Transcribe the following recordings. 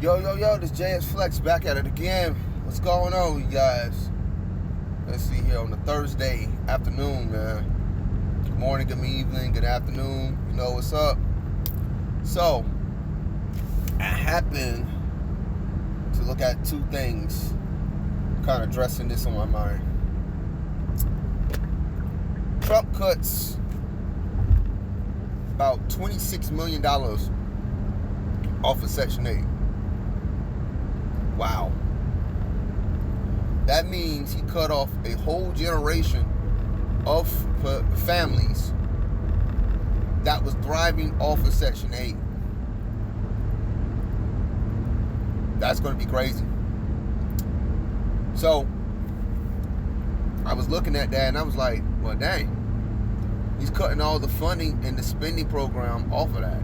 Yo, this JS Flex back at it again. What's going on, you guys? Let's see here on the Thursday afternoon, man. Good morning, good evening, good afternoon. You know what's up. So, I happened to look at two things, kind of addressing this on my mind. Trump cuts about $26 million off of Section 8. Wow. That means he cut off a whole generation of families that was thriving off of Section 8. That's going to be crazy. So, I was looking at that and I was like, well, dang. He's cutting all the funding and the spending program off of that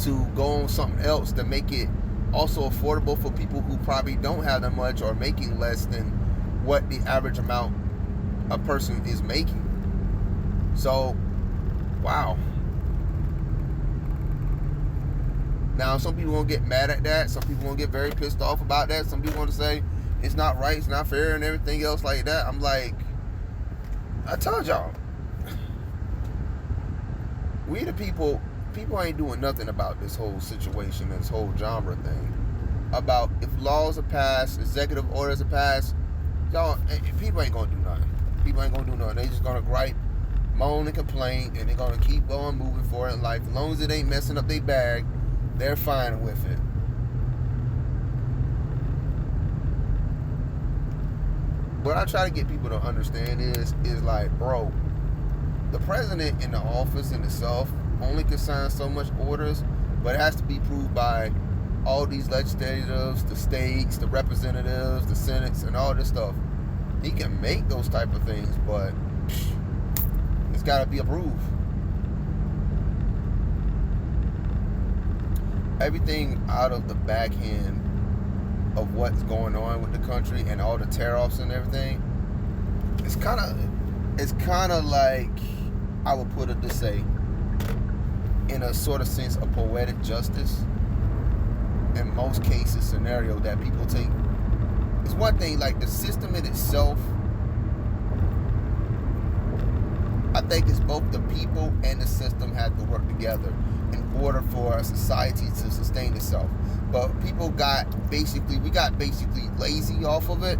to go on something else to make it also affordable for people who probably don't have that much or making less than what the average amount a person is making. So, wow. Now, some people won't get mad at that. Some people won't get very pissed off about that. Some people want to say it's not right, it's not fair, and everything else like that. I'm like, I told y'all. We the people ain't doing nothing about this whole situation, this whole genre thing. About if laws are passed, executive orders are passed, y'all, people ain't gonna do nothing. People ain't gonna do nothing. They just gonna gripe, moan, and complain, and they're gonna keep going, moving forward in life. As long as it ain't messing up their bag, they're fine with it. What I try to get people to understand is like, bro, the president in the office in itself only can sign so much orders, but it has to be proved by all these legislators, the states, the representatives, the senates, and all this stuff. He can make those type of things, but it's got to be approved. Everything out of the backhand of what's going on with the country and all the tariffs and everything, it's kind of like, I would put it to say, in a sort of sense of poetic justice, in most cases, scenario that people take. It's one thing, like the system in itself, I think it's both the people and the system have to work together in order for a society to sustain itself. But people got basically lazy off of it,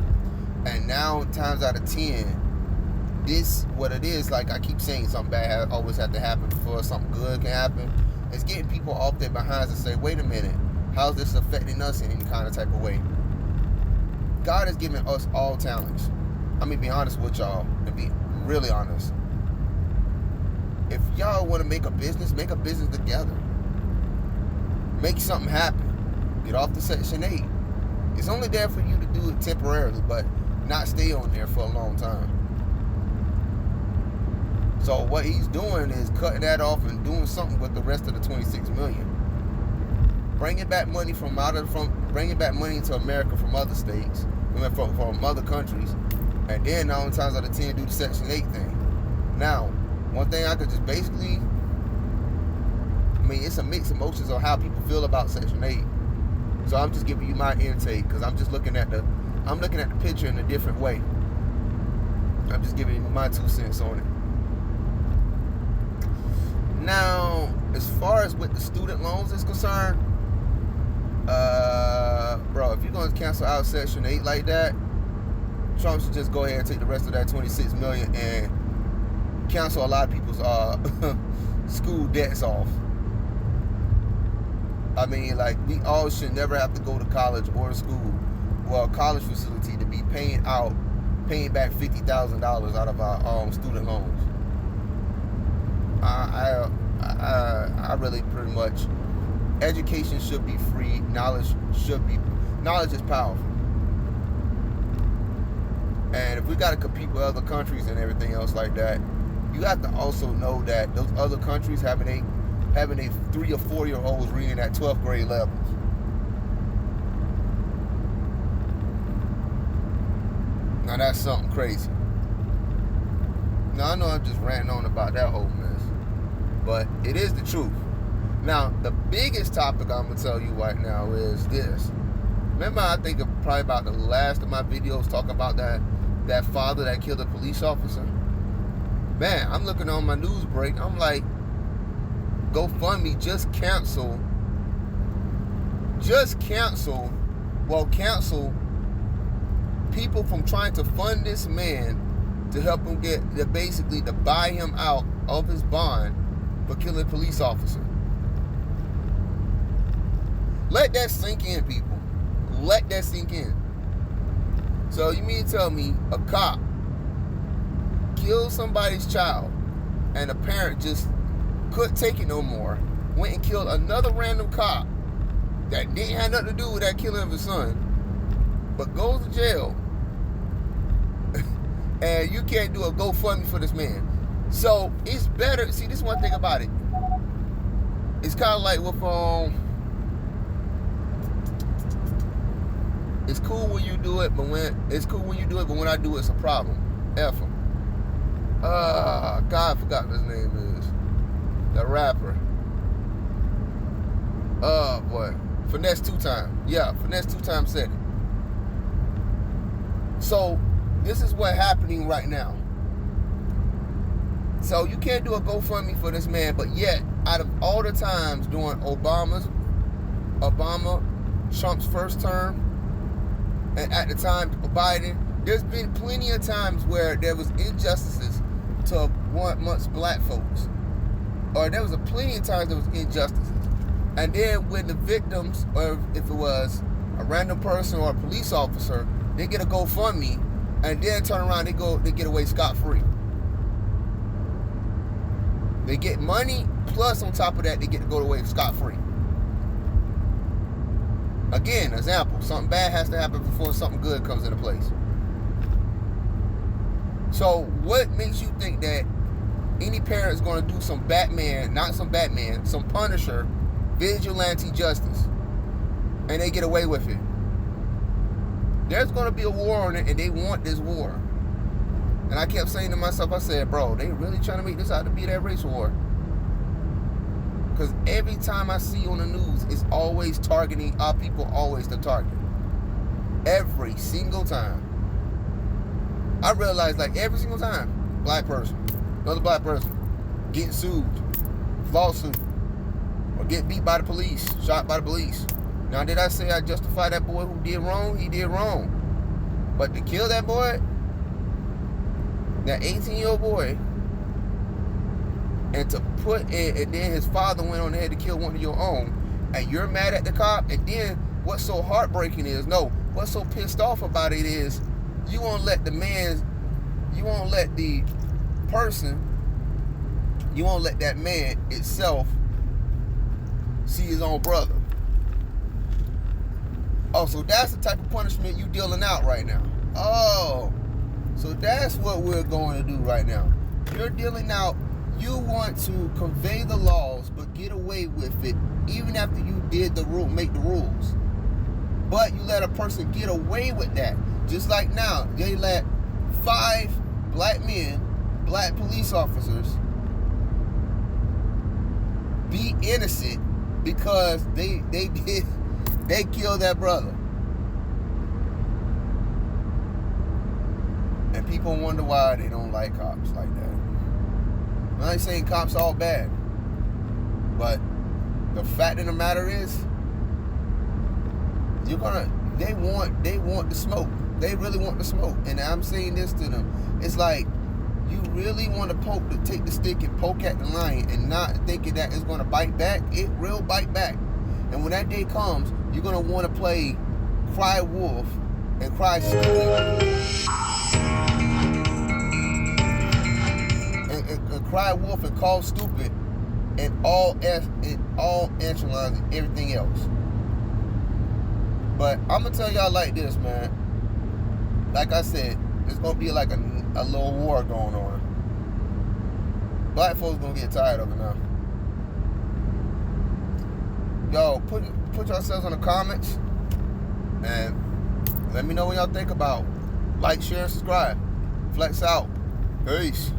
and now times out of 10, this, what it is, like I keep saying, something bad always have to happen before something good can happen. It's getting people off their behinds and say, wait a minute, how's this affecting us in any kind of type of way? God has given us all talents. I'm going to be honest with y'all, and be really honest. If y'all want to make a business together. Make something happen. Get off the Section 8. It's only there for you to do it temporarily, but not stay on there for a long time. So what he's doing is cutting that off and doing something with the rest of the 26 million. Bringing back money bringing back money into America from other states, from other countries, and then 9 times out of 10 do the Section 8 thing. Now, one thing I could just basically, it's a mixed emotions on how people feel about Section 8. So I'm just giving you my intake because I'm looking at the picture in a different way. I'm just giving you my 2 cents on it. Now, as far as with the student loans is concerned, bro, if you're going to cancel out Section 8 like that, Trump should just go ahead and take the rest of that $26 million and cancel a lot of people's school debts off. I mean, like, we all should never have to go to college or school, well, college facility to be paying back $50,000 out of our student loans. I really pretty much, education should be free, knowledge is powerful. And if we got to compete with other countries and everything else like that, you have to also know that those other countries having a 3 or 4 year olds reading at 12th grade levels. Now that's something crazy. Now I know I'm just ranting on about that whole mess, but it is the truth. Now, the biggest topic I'm going to tell you right now is this. Remember, I think probably about the last of my videos talking about that father that killed a police officer? Man, I'm looking on my news break. I'm like, GoFundMe just cancel people from trying to fund this man to help him basically to buy him out of his bond for killing a police officer. Let that sink in, people. Let that sink in. So you mean to tell me a cop killed somebody's child and a parent just couldn't take it no more, went and killed another random cop that didn't have nothing to do with that killing of his son, but goes to jail, and you can't do a GoFundMe for this man? So it's better. See, this is one thing about it. It's kind of like with it's cool when you do it, but when I do it, it's a problem. F him. God, I forgot what his name is. The rapper. Oh boy, Finesse 2 Time. Yeah, Finesse 2 Time said it. So this is what's happening right now. So you can't do a GoFundMe for this man, but yet, out of all the times during Trump's first term, and at the time Biden, there's been plenty of times where there was injustices to amongst black folks, or there was plenty of times there was injustices. And then when the victims, or if it was a random person or a police officer, they get a GoFundMe, and then turn around, they get away scot-free. They get money, plus on top of that, they get to go away scot-free. Again, example, something bad has to happen before something good comes into place. So what makes you think that any parent is going to do some Punisher, vigilante justice, and they get away with it? There's going to be a war on it, and they want this war. And I kept saying to myself, I said, bro, they really trying to make this out to be that race war. Because every time I see on the news, it's always targeting our people, always the target. Every single time. I realized, like, every single time, black person, another black person, getting sued, lawsuit, or get beat by the police, shot by the police. Now, did I say I justify that boy who did wrong? He did wrong. But to kill that boy, that 18-year-old boy, and to put in, and then his father went on ahead to kill one of your own, and you're mad at the cop, and then what's so heartbreaking is, what's so pissed off about it is, you won't let the that man itself see his own brother. Oh, so that's the type of punishment you dealing out right now. Oh, so that's what we're going to do right now. You're dealing out, you want to convey the laws, but get away with it, even after you did make the rules. But you let a person get away with that. Just like now, they let 5 black men, black police officers, be innocent because they killed that brother. And people wonder why they don't like cops like that. I ain't saying cops all bad, but the fact of the matter is, they want the smoke. They really want the smoke. And I'm saying this to them. It's like, you really want to take the stick and poke at the lion and not thinking that it's going to bite back. It will bite back. And when that day comes, you're going to want to play cry wolf and cry stupid. And cry wolf and call stupid and all echelons and everything else. But I'm going to tell y'all like this, man. Like I said, there's going to be like a little war going on. Black folks going to get tired of it now. Yo, put yourselves in the comments and let me know what y'all think about. Like, share, and subscribe. Flex out. Peace.